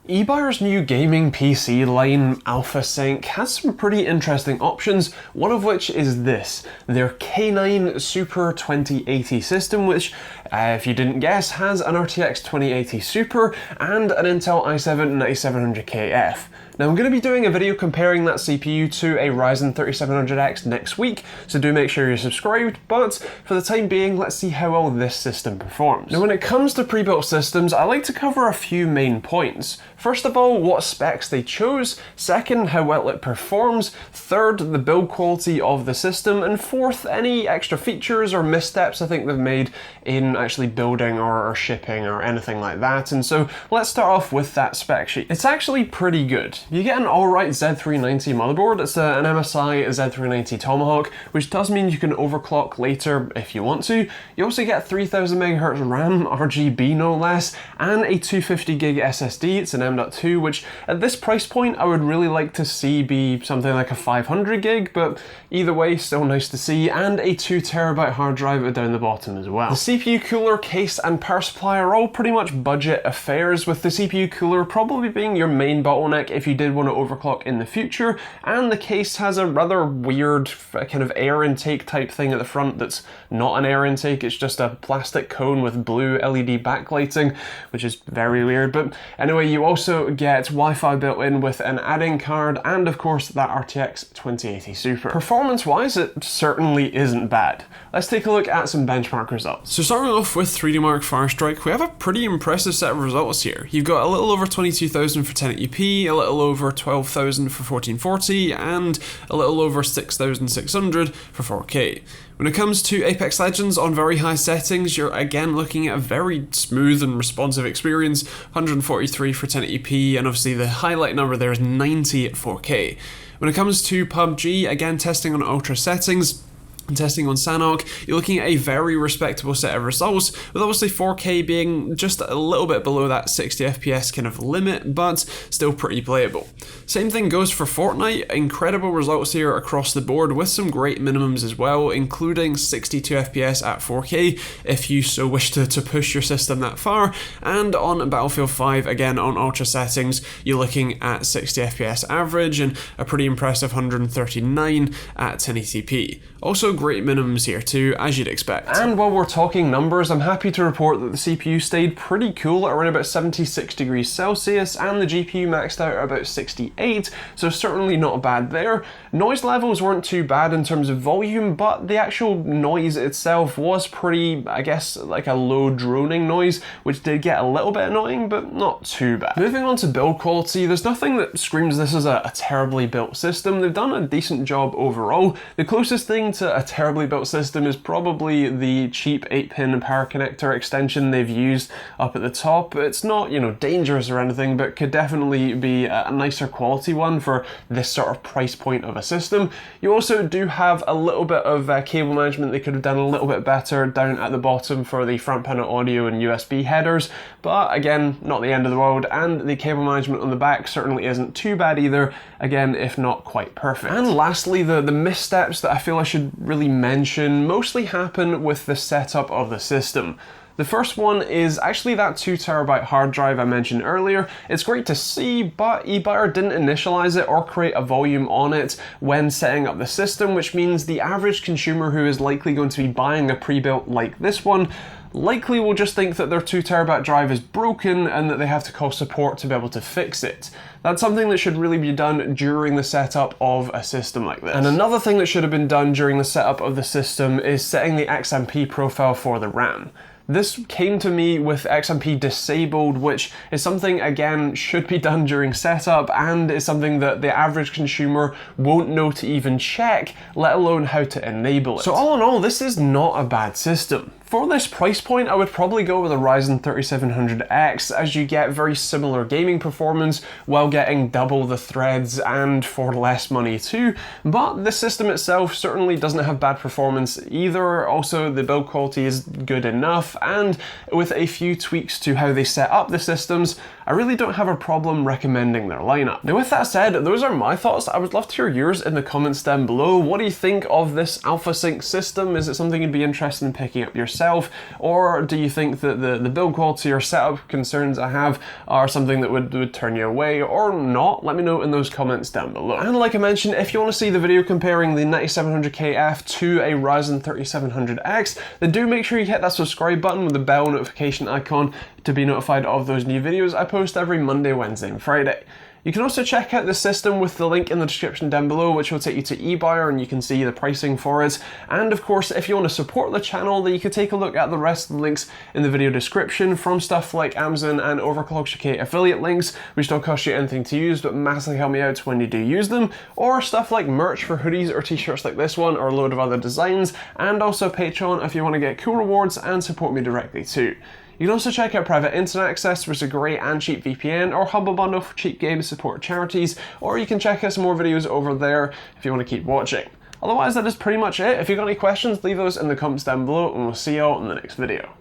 Ebuyer's new gaming PC line, AlphaSync, has some pretty interesting options, one of which is this, their Canine Super 2080 system, which, if you didn't guess, has an RTX 2080 Super and an Intel i7 9700KF. Now I'm going to be doing a video comparing that CPU to a Ryzen 3700X next week, so do make sure you're subscribed, but for the time being, let's see how well this system performs. Now when it comes to pre-built systems, I like to cover a few main points. First of all, what specs they chose, second, how well it performs, third, the build quality of the system, and fourth, any extra features or missteps I think they've made in actually building or shipping or anything like that. And so let's start off with that spec sheet. It's actually pretty good. You get an alright Z390 motherboard. It's an MSI Z390 Tomahawk, which does mean you can overclock later if you want to. You also get 3000 MHz RAM, RGB no less, and a 250 gig SSD. It's an M.2, which at this price point I would really like to see be something like a 500 gig, but either way, still nice to see, and a 2TB hard drive down the bottom as well. The CPU cooler, case, and power supply are all pretty much budget affairs, with the CPU cooler probably being your main bottleneck if you did want to overclock in the future, and the case has a rather weird kind of air intake type thing at the front that's not an air intake, it's just a plastic cone with blue LED backlighting, which is very weird. But anyway, you also get Wi-Fi built in with an add-in card, and of course that RTX 2080 Super. Performance-wise, it certainly isn't bad. Let's take a look at some benchmark results. So starting off with 3D Mark Firestrike, we have a pretty impressive set of results here. You've got a little over 22,000 for 1080p, a little over 12,000 for 1440, and a little over 6,600 for 4K. When it comes to Apex Legends on very high settings, you're again looking at a very smooth and responsive experience, 143 for 1080p, and obviously the highlight number there is 90 at 4K. When it comes to PUBG, again testing on ultra settings, and testing on Sanhok, you're looking at a very respectable set of results, with obviously 4K being just a little bit below that 60 FPS kind of limit, but still pretty playable. Same thing goes for Fortnite, incredible results here across the board with some great minimums as well, including 62 FPS at 4K if you so wish to push your system that far, and on Battlefield 5, again on ultra settings, you're looking at 60 FPS average and a pretty impressive 139 at 1080p. Also great minimums here too, as you'd expect. And while we're talking numbers, I'm happy to report that the CPU stayed pretty cool at around about 76 degrees Celsius, and the GPU maxed out at about 68, so certainly not bad there. Noise levels weren't too bad in terms of volume, but the actual noise itself was pretty, I guess, like a low droning noise, which did get a little bit annoying, but not too bad. Moving on to build quality, there's nothing that screams this is a terribly built system. They've done a decent job overall. The closest thing to a terribly built system is probably the cheap 8-pin power connector extension they've used up at the top. It's not, you know, dangerous or anything, but could definitely be a nicer quality one for this sort of price point of a system. You also do have a little bit of cable management they could have done a little bit better down at the bottom for the front panel audio and USB headers, but again, not the end of the world, and the cable management on the back certainly isn't too bad either, again, if not quite perfect. And lastly, the missteps that I feel I should really mention mostly happen with the setup of the system. The first one is actually that 2TB hard drive I mentioned earlier. It's great to see, but Ebuyer didn't initialize it or create a volume on it when setting up the system, which means the average consumer who is likely going to be buying a pre-built like this one likely will just think that their 2TB drive is broken and that they have to call support to be able to fix it. That's something that should really be done during the setup of a system like this. And another thing that should have been done during the setup of the system is setting the XMP profile for the RAM. This came to me with XMP disabled, which is something, again, should be done during setup, and is something that the average consumer won't know to even check, let alone how to enable it. So all in all, this is not a bad system. For this price point, I would probably go with a Ryzen 3700X, as you get very similar gaming performance while getting double the threads and for less money too, but the system itself certainly doesn't have bad performance either. Also, the build quality is good enough, and with a few tweaks to how they set up the systems, I really don't have a problem recommending their lineup. Now with that said, those are my thoughts. I would love to hear yours in the comments down below. What do you think of this AlphaSync system? Is it something you'd be interested in picking up yourself? Or do you think that the build quality or setup concerns I have are something that would turn you away or not? Let me know in those comments down below. And like I mentioned, if you want to see the video comparing the 9700KF to a Ryzen 3700X, then do make sure you hit that subscribe button with the bell notification icon to be notified of those new videos I post every Monday, Wednesday, and Friday. You can also check out the system with the link in the description down below, which will take you to Ebuyer and you can see the pricing for it. And of course, if you want to support the channel, then you can take a look at the rest of the links in the video description, from stuff like Amazon and Overclock's UK affiliate links, which don't cost you anything to use but massively help me out when you do use them, or stuff like merch for hoodies or t-shirts like this one, or a load of other designs, and also Patreon if you want to get cool rewards and support me directly too. You can also check out private internet access, which is a great and cheap VPN, or Humble Bundle for cheap games support charities, or you can check out some more videos over there if you want to keep watching. Otherwise, that is pretty much it. If you've got any questions, leave those in the comments down below, and we'll see you all in the next video.